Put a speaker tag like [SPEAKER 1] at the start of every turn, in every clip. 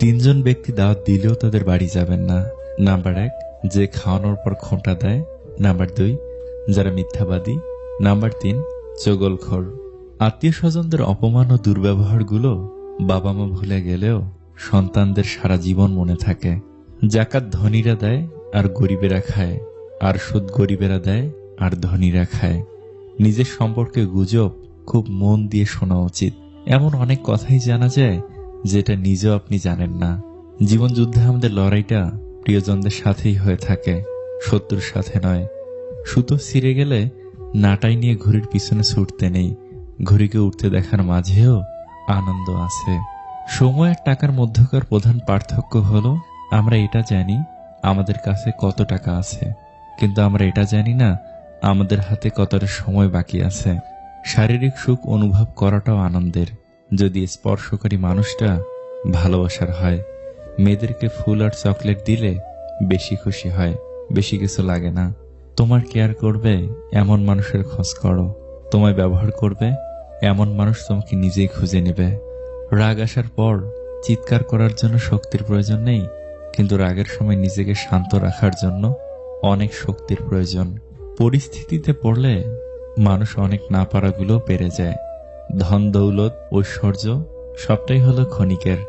[SPEAKER 1] তিনজন ব্যক্তি দাওয়াত দিলেও তাদের বাড়ি যাবেন না। নাম্বার 1, যে খাওয়ানোর পর খোঁটা দেয়। নাম্বার 2, যারা মিথ্যাবাদী। নাম্বার 3, চগলখোর। আত্মীয় স্বজনদের অপমান ও দুর্ব্যবহারগুলো বাবা মা ভুলে গেলেও সন্তানদের সারা জীবন মনে থাকে। জাকাত ধনীরা দেয় আর গরিবেরা খায়, আর সুদ গরিবেরা দেয় আর ধনীরা খায়। নিজের সম্পর্কে গুজব খুব মন দিয়ে শোনা উচিত। এমন অনেক কথাই জানা যায় যেটা নিজেও আপনি জানেন না। জীবন যুদ্ধে আমাদের লড়াইটা প্রিয়জনদের সাথেই হয়ে থাকে, শত্রুর সাথে নয়। সুতো ছিঁড়ে গেলে নাটাই নিয়ে ঘড়ির পিছনে ছুটতে নেই, ঘড়িকে উঠতে দেখার মাঝেও আনন্দ আছে। সময় আর টাকার মধ্যকার প্রধান পার্থক্য হলো আমরা এটা জানি আমাদের কাছে কত টাকা আছে, কিন্তু আমরা এটা জানি না আমাদের হাতে কতটা সময় বাকি আছে। শারীরিক সুখ অনুভব করাটাও আনন্দের, যদি স্পর্শকারী মানুষটা ভালোবাসার হয়। মেয়েদেরকে ফুল আর চকলেট দিলে বেশি খুশি হয়, বেশি কিছু লাগে না। তোমার কেয়ার করবে এমন মানুষের খোঁজ করো, তোমায় ব্যবহার করবে এমন মানুষ তোমাকে নিজেই খুঁজে নেবে। রাগ আসার পর চিৎকার করার জন্য শক্তির প্রয়োজন নেই, কিন্তু রাগের সময় নিজেকে শান্ত রাখার জন্য অনেক শক্তির প্রয়োজন। পরিস্থিতিতে পড়লে মানুষ অনেক না পারাগুলো পেরে যায়। ধন দৌলত ঐশ্বর্য সবটাই হলো ক্ষণিকের।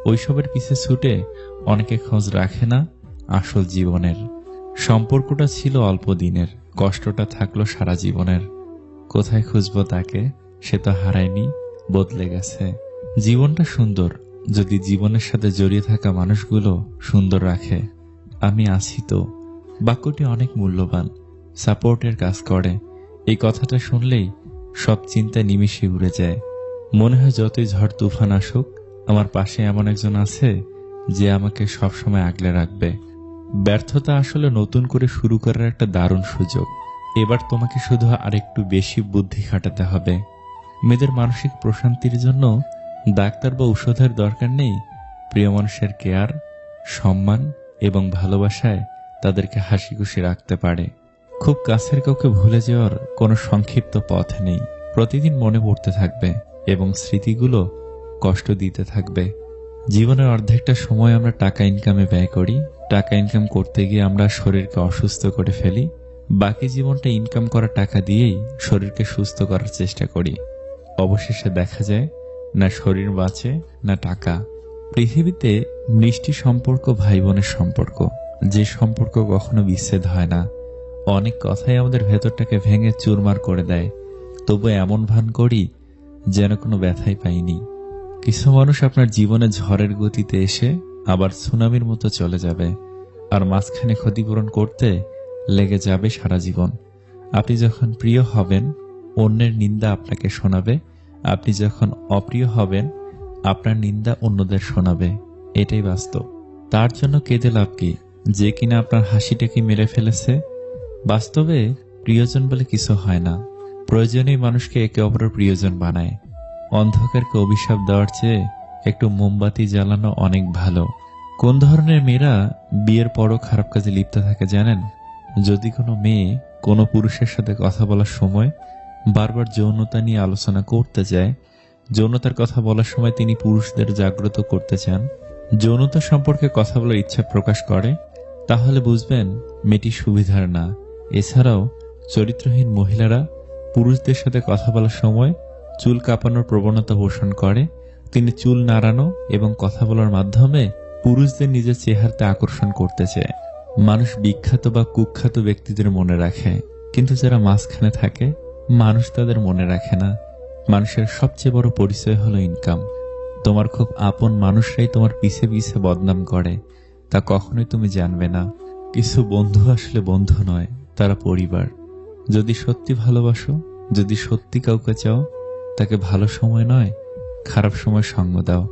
[SPEAKER 1] ওইসবের পিছে ছুটে অনেকে খোঁজ রাখে না আসল জীবনের। সম্পর্কটা ছিল অল্প দিনের, কষ্টটা থাকলো সারা জীবনের। কোথায় খুঁজবো তাকে, সে তো হারায়নি, বদলে গেছে। জীবনটা সুন্দর যদি জীবনের সাথে জড়িয়ে থাকা মানুষগুলো সুন্দর রাখে। আমি আছি তো বাক্যটি অনেক মূল্যবান, সাপোর্টের কাজ করে। এই কথাটা শুনলেই সব চিন্তা নিমিষে উড়ে যায়। মনে হয় যতই ঝড় তুফান আসুক, আমার পাশে এমন একজন আছে যে আমাকে সবসময় আগলে রাখবে। ব্যর্থতা আসলে নতুন করে শুরু করার একটা দারুণ সুযোগ। এবার তোমাকে শুধু আরেকটু বেশি বুদ্ধি খাটাতে হবে। মেয়েদের মানসিক প্রশান্তির জন্য ডাক্তার বা ঔষধের দরকার নেই। প্রিয় মানুষের কেয়ার, সম্মান এবং ভালোবাসায় তাদেরকে হাসি খুশি রাখতে পারে। খুব কাছের কাউকে ভুলে যাওয়ার কোনো সংক্ষিপ্ত পথ নেই। প্রতিদিন মনে পড়তে থাকবে এবং স্মৃতিগুলো কষ্ট দিতে থাকবে। জীবনের অর্ধেকটা সময় আমরা টাকা ইনকামে ব্যয় করি। টাকা ইনকাম করতে গিয়ে আমরা শরীরকে অসুস্থ করে ফেলি। বাকি জীবনটা ইনকাম করা টাকা দিয়েই শরীরকে সুস্থ করার চেষ্টা করি। অবশেষে দেখা যায় না শরীর বাঁচে না টাকা। পৃথিবীতে মিষ্টি সম্পর্ক ভাই বোনের সম্পর্ক, যে সম্পর্ক কখনো বিচ্ছেদ হয় না। অনেক কথাই আমাদের ভেতরটাকে ভেঙে চুরমার করে দেয়, তবু এমন ভান করি যেন কোনো ব্যথাই পাইনি। কিছু মানুষ আপনার জীবনে ঝড়ের গতিতে এসে আবার সুনামির মতো চলে যাবে, আর মাঝখানে ক্ষতিপূরণ করতে লেগে যাবে সারা জীবন। আপনি যখন প্রিয় হবেন অন্যের নিন্দা আপনাকে শোনাবে, আপনি যখন অপ্রিয় হবেন আপনার নিন্দা অন্যদের শোনাবে। এটাই বাস্তব। তার জন্য কেঁদে লাভ কি, যে কিনা আপনার হাসিটাকে মেরে ফেলেছে? বাস্তবে প্রিয়জন বলে কিছু হয় না। প্রয়োজনেই মানুষকে একে অপরের প্রিয়জন বানায়। অন্ধকারকে অভিশাপ দেওয়ার চেয়ে একটু মোমবাতি জ্বালানো অনেক ভালো। কোন ধরনের মেয়েরা বিয়ের পরও খারাপ কাজে লিপ্ত থাকে জানেন? যদি কোনো মেয়ে কোনো পুরুষের সাথে কথা বলার সময় বারবার যৌনতা নিয়ে আলোচনা করতে যায়, যৌনতার কথা বলার সময় তিনি পুরুষদের জাগ্রত করতে চান, যৌনতা সম্পর্কে কথা বলার ইচ্ছা প্রকাশ করে, তাহলে বুঝবেন মেয়েটি সুবিধার না। এছাড়াও চরিত্রহীন মহিলারা পুরুষদের সাথে কথা বলার সময় চুল কাঁপানোর প্রবণতা পোষণ করে। তিনি চুল নাড়ানো এবং কথা বলার মাধ্যমে পুরুষদের নিজের চেহারাতে আকর্ষণ করতে চায়। মানুষ বিখ্যাত বা কুখ্যাত ব্যক্তিদের মনে রাখে, কিন্তু যারা মাঝখানে থাকে মানুষ তাদের মনে রাখে না। মানুষের সবচেয়ে বড় পরিচয় হলো ইনকাম। তোমার খুব আপন মানুষরাই তোমার পিছে পিছে বদনাম করে, তা কখনোই তুমি জানবে না। কিছু বন্ধু আসলে বন্ধু নয়, তারা পরিবার। যদি সত্যি ভালোবাসো, যদি সত্যি কাউকে চাও, তাকে ভালো সময় নয় খারাপ সময় সঙ্গ দাও।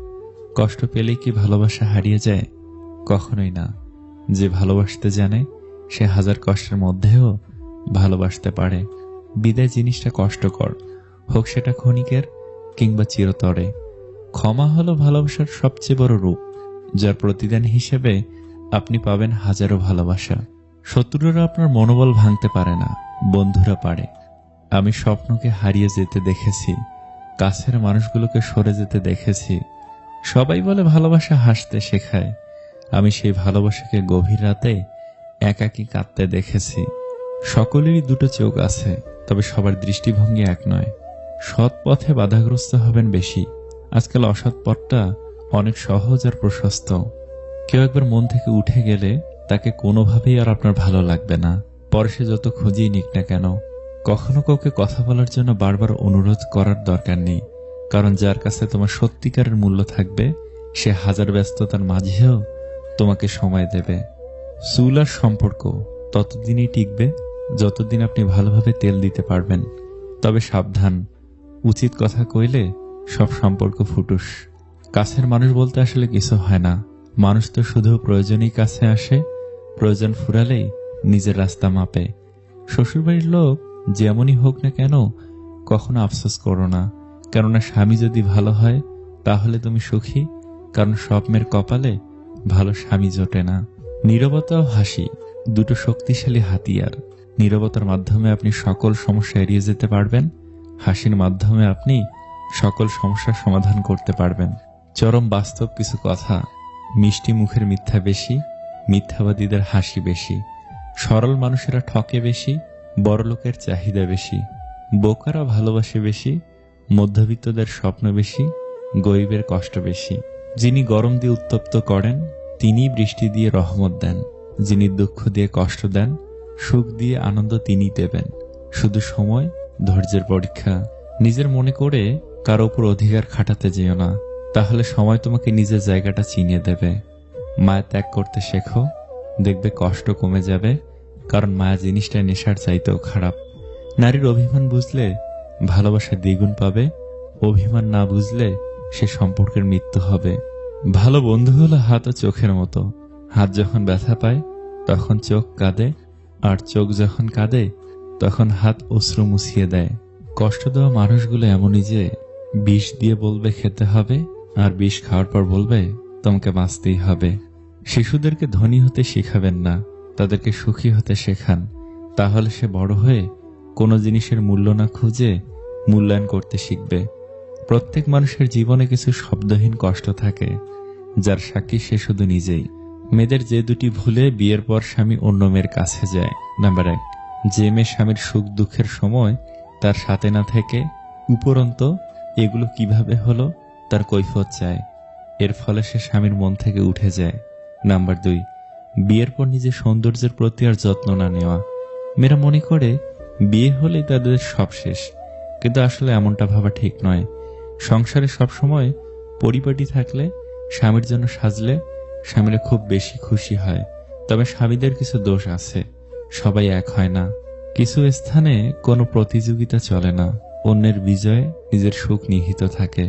[SPEAKER 1] কষ্ট পেলেই কি ভালোবাসা হারিয়ে যায়? কখনোই না। যে ভালোবাসতে জানে সে হাজার কষ্টের মধ্যেও ভালোবাসতে পারে। বিদায় জিনিসটা কষ্টকর, হোক সেটা ক্ষণিকের কিংবা চিরতরে। ক্ষমা হলো ভালোবাসার সবচেয়ে বড় রূপ, যার প্রতিদান হিসেবে আপনি পাবেন হাজারো ভালোবাসা। শত্রুরা আপনার মনোবল ভাঙতে পারে না, বন্ধুরা পারে। আমি স্বপ্নকে হারিয়ে যেতে দেখেছি, কাছের মানুষগুলোকে সরে যেতে দেখেছি, সবাই বলে ভালোবাসা হাসতে শেখায়। আমি সেই ভালোবাসাকে গভীর রাতে একাকী কাঁদতে দেখেছি। সকলেরই দুটো চোখ আছে, তবে সবার দৃষ্টিভঙ্গি এক নয়। সৎ পথে বাধাগ্রস্ত হবেন বেশি। আজকাল অসৎ পথটা অনেক সহজ আর প্রশস্ত। কেউ একবার মন থেকে উঠে গেলে তাকে কোনোভাবেই আর আপনার ভালো লাগবে না, পরে সে যত খুঁজেই নিক না কেন। কখনো কাউকে কথা বলার জন্য বারবার অনুরোধ করার দরকার নেই, কারণ যার কাছে তোমার সত্যিকারের মূল্য থাকবে সে হাজার ব্যস্ততার মাঝেও তোমাকে সময় দেবে। চুল আর সম্পর্ক ততদিনই টিকবে যতদিন আপনি ভালোভাবে তেল দিতে পারবেন। তবে সাবধান, উচিত কথা কইলে সব সম্পর্ক ফুটুস। কাছের মানুষ বলতে আসলে কিছু হয় না। মানুষ তো শুধু প্রয়োজনই কাছে আসে, প্রয়োজন ফুরালেই নিজের রাস্তা মাপে। শ্বশুরবাড়ির লোক যেমনই হোক না কেন কখনো আফসোস করো না, কেননা স্বামী যদি ভালো হয় তাহলে তুমি সুখী, কারণ সব মেয়ের কপালে ভালো স্বামী জোটে না। নীরবতা ও হাসি দুটো শক্তিশালী হাতিয়ার। নীরবতার মাধ্যমে আপনি সকল সমস্যা এড়িয়ে যেতে পারবেন, হাসির মাধ্যমে আপনি সকল সমস্যার সমাধান করতে পারবেন। চরম বাস্তব কিছু কথা। মিষ্টি মুখের মিথ্যা বেশি, মিথ্যাবাদীদের হাসি বেশি। সরল মানুষেরা ঠকে বেশি, বড়লোকের চাহিদা বেশি। বোকারা ভালোবাসে বেশি, মধ্যবিত্তদের স্বপ্ন বেশি, গরিবের কষ্ট বেশি। যিনি গরম দিয়ে উত্তপ্ত করেন তিনিই বৃষ্টি দিয়ে রহমত দেন। যিনি দুঃখ দিয়ে কষ্ট দেন, সুখ দিয়ে আনন্দ তিনিই দেবেন। শুধু সময়, ধৈর্যের পরীক্ষা। নিজের মনে করে কারো উপর অধিকার খাটাতে যেও না, তাহলে সময় তোমাকে নিজের জায়গাটা চিনিয়ে দেবে। মায়া ত্যাগ করতে শেখো, দেখবে কষ্ট কমে যাবে, কারণ মায়া জিনিসটা নেশার চাইতেও খারাপ। নারীর অভিমান বুঝলে ভালোবাসা দ্বিগুণ পাবে, অভিমান না বুঝলে সে সম্পর্কের মৃত্যু হবে। ভালো বন্ধু হলো হাত ও চোখের মতো। হাত যখন ব্যথা পায় তখন চোখ কাঁদে, আর চোখ যখন কাঁদে তখন হাত অশ্রু মুছিয়ে দেয়। কষ্ট দেওয়া মানুষগুলো এমনই যে বিষ দিয়ে বলবে খেতে হবে, আর বিষ খাওয়ার পর বলবে তোমাকে বাঁচতেই হবে। শিশুদেরকে ধনী হতে শিখাবেন না, তাদেরকে সুখী হতে শেখান। তাহলে সে বড় হয়ে কোনো জিনিসের মূল্য না খুঁজে মূল্যায়ন করতে শিখবে। প্রত্যেক মানুষের জীবনে কিছু শব্দহীন কষ্ট থাকে, যার সাক্ষী সে শুধু নিজেই। মেয়েদের যে দুটি ভুলে বিয়ের পর স্বামী অন্য মেয়ের কাছে যায়। নাম্বার 1, যে মেয়ে স্বামীর সুখ দুঃখের সময় তার সাথে না থেকে উপরন্ত এগুলো কিভাবে হলো তার কৈফিয়ত চায়, এর ফলে সে স্বামীর মন থেকে উঠে যায়। নাম্বার 2, বিয়ের পর নিজের সৌন্দর্যের প্রতি আর যত্ন না নেওয়া। মেয়েরা মনে করে বিয়ে হলেই তাদের সব শেষ, কিন্তু আসলে এমনটা ভাবা ঠিক নয়। সংসারে সবসময় পরিপাটি থাকলে, স্বামীর জন্য সাজলে স্বামীরা খুব বেশি খুশি হয়। তবে স্বামীদের কিছু দোষ আছে, সবাই এক হয় না। কিছু স্থানে কোনো প্রতিযোগিতা চলে না, অন্যের বিজয়ে নিজের সুখ নিহিত থাকে।